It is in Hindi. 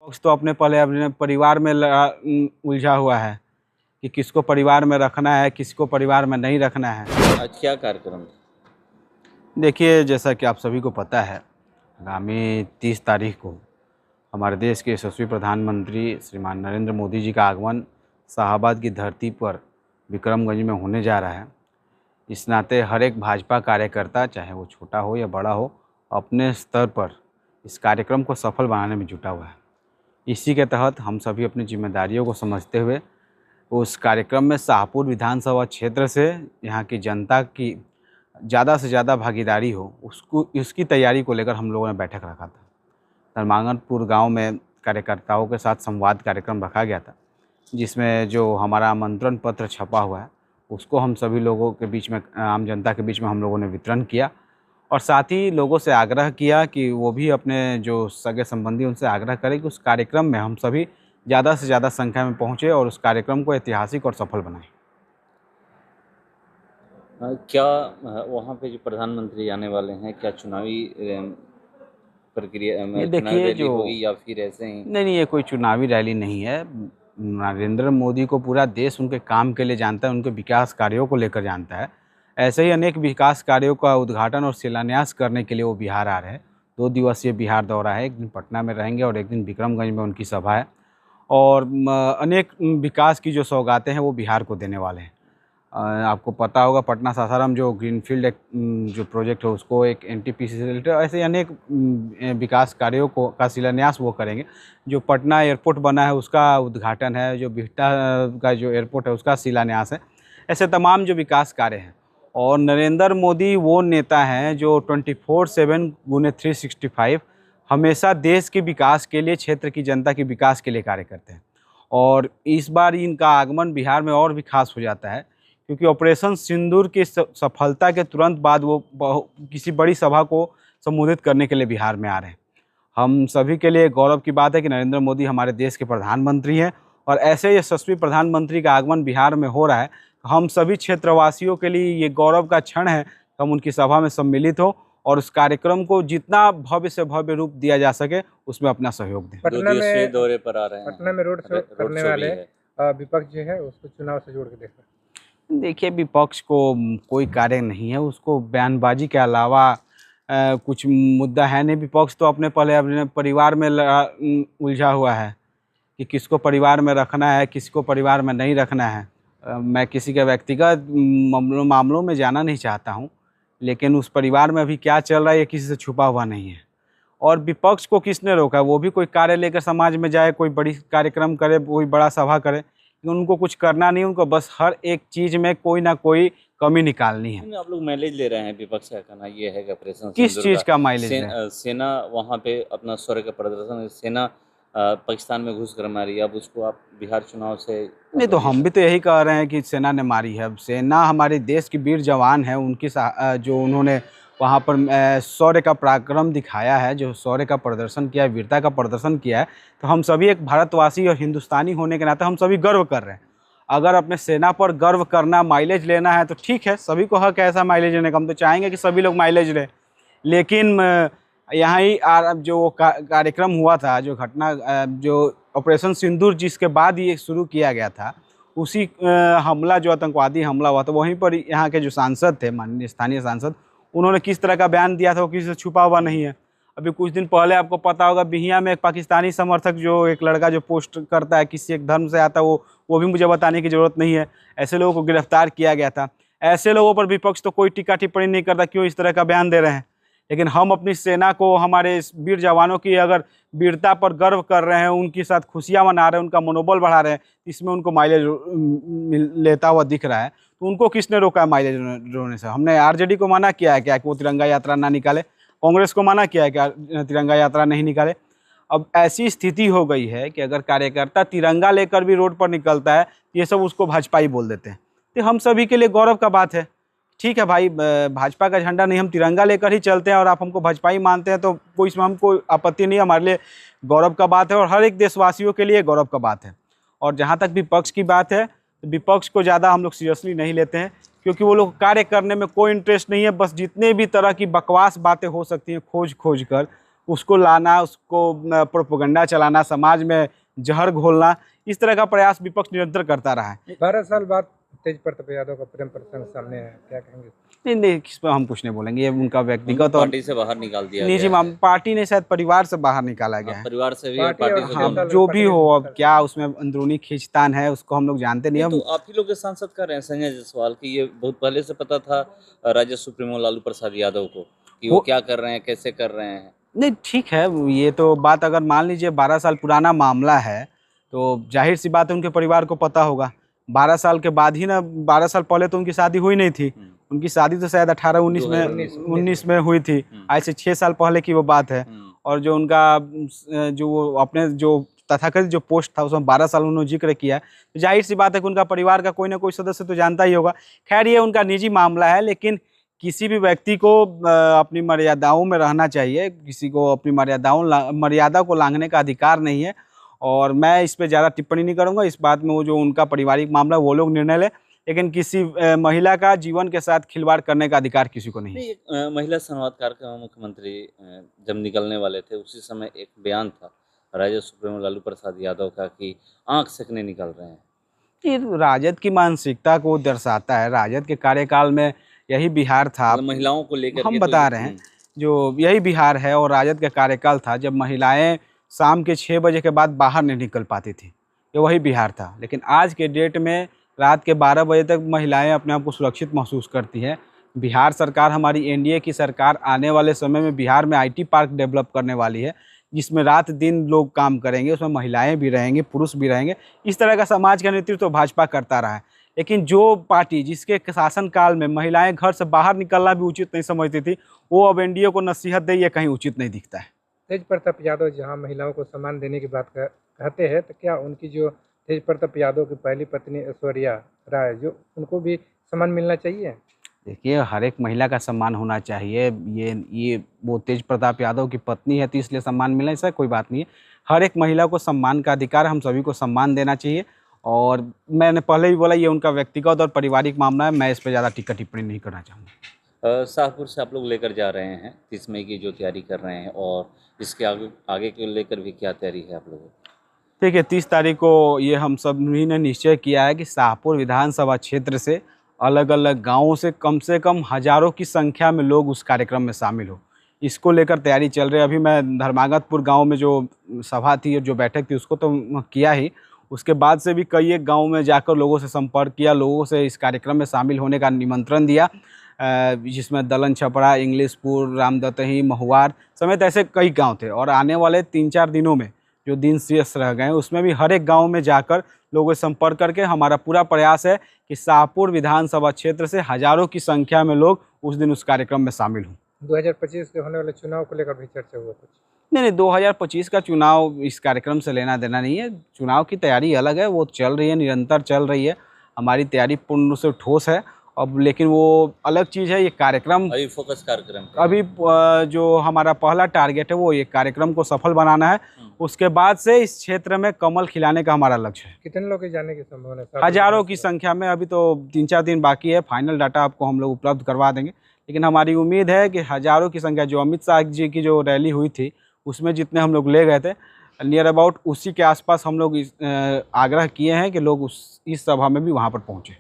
पक्ष तो अपने परिवार में उलझा हुआ है कि किसको परिवार में रखना है, किसको परिवार में नहीं रखना है। आज क्या कार्यक्रम था? देखिए, जैसा कि आप सभी को पता है, आगामी 30 तारीख को हमारे देश के यशस्वी प्रधानमंत्री श्रीमान नरेंद्र मोदी जी का आगमन शाहाबाद की धरती पर विक्रमगंज में होने जा रहा है। इस नाते हर एक भाजपा कार्यकर्ता, चाहे वो छोटा हो या बड़ा हो, अपने स्तर पर इस कार्यक्रम को सफल बनाने में जुटा हुआ है। इसी के तहत हम सभी अपनी जिम्मेदारियों को समझते हुए उस कार्यक्रम में शाहपुर विधानसभा क्षेत्र से यहाँ की जनता की ज़्यादा से ज़्यादा भागीदारी हो, उसकी तैयारी को लेकर हम लोगों ने बैठक रखा था। धर्मांगनपुर गांव में कार्यकर्ताओं के साथ संवाद कार्यक्रम रखा गया था, जिसमें जो हमारा आमंत्रण पत्र छपा हुआ है उसको हम सभी लोगों के बीच में, आम जनता के बीच में हम लोगों ने वितरण किया और साथ ही लोगों से आग्रह किया कि वो भी अपने जो सगे संबंधी उनसे आग्रह करें कि उस कार्यक्रम में हम सभी ज़्यादा से ज़्यादा संख्या में पहुँचे और उस कार्यक्रम को ऐतिहासिक और सफल बनाएं। क्या वहाँ पे जो प्रधानमंत्री आने वाले हैं, क्या चुनावी प्रक्रिया में चुनावी देखिए, रैली जो होगी या फिर ऐसे ही? नहीं, ये कोई चुनावी रैली नहीं है। नरेंद्र मोदी को पूरा देश उनके काम के लिए जानता है, उनके विकास कार्यों को लेकर जानता है। ऐसे ही अनेक विकास कार्यों का उद्घाटन और शिलान्यास करने के लिए वो बिहार आ रहे हैं। 2 दिवसीय बिहार दौरा है, एक दिन पटना में रहेंगे और एक दिन विक्रमगंज में उनकी सभा है और अनेक विकास की जो सौगातें हैं वो बिहार को देने वाले हैं। आपको पता होगा, पटना सासाराम जो ग्रीनफील्ड एक जो प्रोजेक्ट है उसको एक एनटीपीसी से रिलेटेड ऐसे अनेक विकास कार्यों को का शिलान्यास वो करेंगे। जो पटना एयरपोर्ट बना है उसका उद्घाटन है, जो बिहटा का जो एयरपोर्ट है उसका शिलान्यास है। ऐसे तमाम जो विकास कार्य हैं और नरेंद्र मोदी वो नेता हैं जो 24/7 गुने 365 हमेशा देश के विकास के लिए, क्षेत्र की जनता के विकास के लिए कार्य करते हैं। और इस बार इनका आगमन बिहार में और भी खास हो जाता है क्योंकि ऑपरेशन सिंदूर की सफलता के तुरंत बाद वो किसी बड़ी सभा को संबोधित करने के लिए बिहार में आ रहे हैं। हम सभी के लिए गौरव की बात है कि नरेंद्र मोदी हमारे देश के प्रधानमंत्री हैं और ऐसे यशस्वी प्रधानमंत्री का आगमन बिहार में हो रहा है। हम सभी क्षेत्रवासियों के लिए ये गौरव का क्षण है कि हम उनकी सभा में सम्मिलित हो और उस कार्यक्रम को जितना भव्य से भव्य रूप दिया जा सके उसमें अपना सहयोग दें। 2 दिवसीय दौरे पर आ रहे हैं। पटना में रोड शो करने वाले विपक्ष जो है उसको चुनाव से जोड़ के देखा। देखिए, विपक्ष को कोई कार्य नहीं है, उसको बयानबाजी के अलावा कुछ मुद्दा है नहीं। विपक्ष तो अपने परिवार में उलझा हुआ है कि किसको परिवार में रखना है, किसको परिवार में नहीं रखना है। मैं किसी के व्यक्तिगत मामलों में जाना नहीं चाहता हूं, लेकिन उस परिवार में अभी क्या चल रहा है ये किसी से छुपा हुआ नहीं है। और विपक्ष को किसने रोका? वो भी कोई कार्य लेकर समाज में जाए, कोई बड़ी कार्यक्रम करे, कोई बड़ा सभा करे, उनको कुछ करना नहीं, उनको बस हर एक चीज़ में कोई ना कोई कमी निकालनी है। आप लोग माइलेज ले रहे हैं, विपक्ष का कहना ये है कि ऑपरेशन किस चीज़ का माइलेज है? सेना वहाँ पे अपना शौर्य का प्रदर्शन, सेना पाकिस्तान में घुस कर मारी, अब उसको आप बिहार चुनाव से नहीं, तो हम भी तो यही कह रहे हैं कि सेना ने मारी है। अब सेना हमारे देश की वीर जवान है, उनकी जो उन्होंने वहाँ पर शौर्य का पराक्रम दिखाया है, जो शौर्य का प्रदर्शन किया है, वीरता का प्रदर्शन किया है, तो हम सभी एक भारतवासी और हिंदुस्तानी होने के नाते हम सभी गर्व कर रहे हैं। अगर अपने सेना पर गर्व करना, माइलेज लेना है तो ठीक है, सभी को हक है ऐसा माइलेज लेने का। हम तो चाहेंगे कि सभी लोग माइलेज लें, लेकिन यहाँ ही जो कार्यक्रम हुआ था, जो घटना, जो ऑपरेशन सिंदूर जिसके बाद ये शुरू किया गया था, उसी हमला, जो आतंकवादी हमला हुआ था, वहीं पर यहाँ के जो सांसद थे, माननीय स्थानीय सांसद, उन्होंने किस तरह का बयान दिया था वो किसी से छुपा हुआ नहीं है। अभी कुछ दिन पहले आपको पता होगा, बिहियां में एक पाकिस्तानी समर्थक, जो एक लड़का जो पोस्ट करता है, किसी एक धर्म से आता है, वो भी मुझे बताने की ज़रूरत नहीं है, ऐसे लोगों को गिरफ्तार किया गया था। ऐसे लोगों पर विपक्ष तो कोई टीका टिप्पणी नहीं करता, क्यों इस तरह का बयान दे रहे हैं। लेकिन हम अपनी सेना को, हमारे इस वीर जवानों की अगर वीरता पर गर्व कर रहे हैं, उनके साथ खुशियाँ मना रहे हैं, उनका मनोबल बढ़ा रहे हैं, इसमें उनको माइलेज लेता हुआ दिख रहा है, तो उनको किसने रोका है माइलेज लेने से? हमने आरजेडी को मना किया है क्या कि वो तिरंगा यात्रा ना निकाले? कांग्रेस को मना किया है कि तिरंगा यात्रा नहीं निकाले? अब ऐसी स्थिति हो गई है कि अगर कार्यकर्ता तिरंगा लेकर भी रोड पर निकलता है, ये सब उसको भाजपाई बोल देते हैं। तो हम सभी के लिए गौरव का बात है। ठीक है भाई, भाजपा का झंडा नहीं, हम तिरंगा लेकर ही चलते हैं और आप हमको भाजपाई मानते हैं तो कोई इसमें हमको आपत्ति नहीं है, हमारे लिए गौरव का बात है और हर एक देशवासियों के लिए गौरव का बात है। और जहाँ तक विपक्ष की बात है, तो विपक्ष को ज़्यादा हम लोग सीरियसली नहीं लेते हैं, क्योंकि वो लोग कार्य करने में कोई इंटरेस्ट नहीं है। बस जितने भी तरह की बकवास बातें हो सकती हैं खोज कर उसको लाना, उसको प्रोपेगेंडा चलाना, समाज में जहर घोलना, इस तरह का प्रयास विपक्ष निरंतर करता रहा है। 12 साल बाद तेज प्रताप यादव का प्रेम प्रसंग सामने है, क्या कहेंगे? नहीं, इस पर हम कुछ नहीं बोलेंगे, ये उनका व्यक्तिगत और पार्टी से बाहर निकाल दिया निजी गया है। पार्टी ने शायद परिवार से बाहर निकाला गया है। परिवार से भी और पार्टी पार्टी और से हाँ, दोनों। जो भी हो, अब क्या उसमें अंदरूनी खींचतान है उसको हम लोग जानते नहीं। तो हम आप ही लोग के सांसद कर रहे हैं संजय जायसवाल की, ये बहुत पहले से पता था राज्य सुप्रीमो लालू प्रसाद यादव को कि वो क्या कर रहे हैं, कैसे कर रहे हैं? नहीं, ठीक है, ये तो बात अगर मान लीजिए 12 साल पुराना मामला है तो जाहिर सी बात है उनके परिवार को पता होगा। 12 साल के बाद ही ना, 12 साल पहले तो उनकी शादी हुई नहीं थी। उनकी शादी तो शायद 18-19 में हुई थी। आज से 6 साल पहले की वो बात है। और जो उनका जो वो अपने जो तथाकथित जो पोस्ट था उसमें 12 साल उन्होंने जिक्र किया, तो जाहिर सी बात है कि उनका परिवार का कोई ना कोई सदस्य तो जानता ही होगा। खैर, ये उनका निजी मामला है, लेकिन किसी भी व्यक्ति को अपनी मर्यादाओं में रहना चाहिए। किसी को अपनी मर्यादा को लांघने का अधिकार नहीं है। और मैं इस पे ज़्यादा टिप्पणी नहीं करूँगा। इस बात में वो जो उनका पारिवारिक मामला है वो लोग निर्णय लें, लेकिन किसी महिला का जीवन के साथ खिलवाड़ करने का अधिकार किसी को नहीं है। एक महिला संवाद कार्यक्रम में मुख्यमंत्री जब निकलने वाले थे उसी समय एक बयान था राज्य सुप्रीमो लालू प्रसाद यादव का कि आंख सेकने निकल रहे हैं। ये राजद की मानसिकता को दर्शाता है। राजद के कार्यकाल में यही बिहार था। मतलब महिलाओं को लेकर हम बता रहे हैं, जो यही बिहार है और राजद का कार्यकाल था जब महिलाएं शाम के 6 बजे के बाद बाहर नहीं निकल पाती थी। ये वही बिहार था। लेकिन आज के डेट में रात के 12 बजे तक महिलाएं अपने आप को सुरक्षित महसूस करती हैं। बिहार सरकार, हमारी एनडीए की सरकार, आने वाले समय में बिहार में आईटी पार्क डेवलप करने वाली है, जिसमें रात दिन लोग काम करेंगे। उसमें महिलाएं भी रहेंगे, पुरुष भी रहेंगे। इस तरह का समाज का नेतृत्व तो भाजपा करता रहा है। लेकिन जो पार्टी जिसके शासनकाल में महिलाएं घर से बाहर निकलना भी उचित नहीं समझती थी, वो अब एनडीए को नसीहत दे, ये कहीं उचित नहीं दिखता है। तेज प्रताप यादव जहां महिलाओं को सम्मान देने की बात कहते हैं, तो क्या उनकी जो तेज प्रताप यादव की पहली पत्नी ऐश्वर्या राय, जो उनको भी सम्मान मिलना चाहिए? देखिए, हर एक महिला का सम्मान होना चाहिए। ये वो तेज प्रताप यादव की पत्नी है तो इसलिए सम्मान मिलना, ऐसा कोई बात नहीं है। हर एक महिला को सम्मान का अधिकार, हम सभी को सम्मान देना चाहिए। और मैंने पहले भी बोला, ये उनका व्यक्तिगत और पारिवारिक मामला है। मैं इस पर ज़्यादा टिप्पणी नहीं करना चाहूँगा। शाहपुर से आप लोग लेकर जा रहे हैं 30 मई की जो तैयारी कर रहे हैं, और इसके आगे को लेकर भी क्या तैयारी है आप लोगों की? देखिए, 30 तारीख को ये हम सभी ने निश्चय किया है कि शाहपुर विधानसभा क्षेत्र से अलग अलग गांवों से कम हज़ारों की संख्या में लोग उस कार्यक्रम में शामिल हो। इसको लेकर तैयारी चल रही है। अभी मैं धर्मागतपुर गांव में जो सभा थी और जो बैठक थी उसको तो किया ही, उसके बाद से भी कई एक गाँव में जाकर लोगों से संपर्क किया, लोगों से इस कार्यक्रम में शामिल होने का निमंत्रण दिया, जिसमें दलन छपरा, इंग्लिशपुर, रामदतही, महुआर समेत ऐसे कई गांव थे। और आने वाले 3-4 दिनों में जो दिन शेष रह गए उसमें भी हर एक गांव में जाकर लोगों से संपर्क करके हमारा पूरा प्रयास है कि शाहपुर विधानसभा क्षेत्र से हज़ारों की संख्या में लोग उस दिन उस कार्यक्रम में शामिल हों। 2025 के होने वाले चुनाव को लेकर भी चर्चा हुआ कुछ? नहीं, 2025 का चुनाव इस कार्यक्रम से लेना देना नहीं है। चुनाव की तैयारी अलग है, वो चल रही है, निरंतर चल रही है। हमारी तैयारी पूर्ण रूप से ठोस है। अब लेकिन वो अलग चीज़ है, ये कार्यक्रम अभी फोकस कार्यक्रम अभी जो हमारा पहला टारगेट है वो ये कार्यक्रम को सफल बनाना है। उसके बाद से इस क्षेत्र में कमल खिलाने का हमारा लक्ष्य है। कितने लोग के जाने की संभावना है? हज़ारों की संख्या में। अभी तो 3-4 दिन बाकी है, फाइनल डाटा आपको हम लोग उपलब्ध करवा देंगे। लेकिन हमारी उम्मीद है कि हज़ारों की संख्या, जो अमित शाह जी की जो रैली हुई थी उसमें जितने हम लोग ले गए थे, नियर अबाउट उसी के आसपास हम लोग आग्रह किए हैं कि लोग इस सभा में भी वहाँ पर पहुँचे।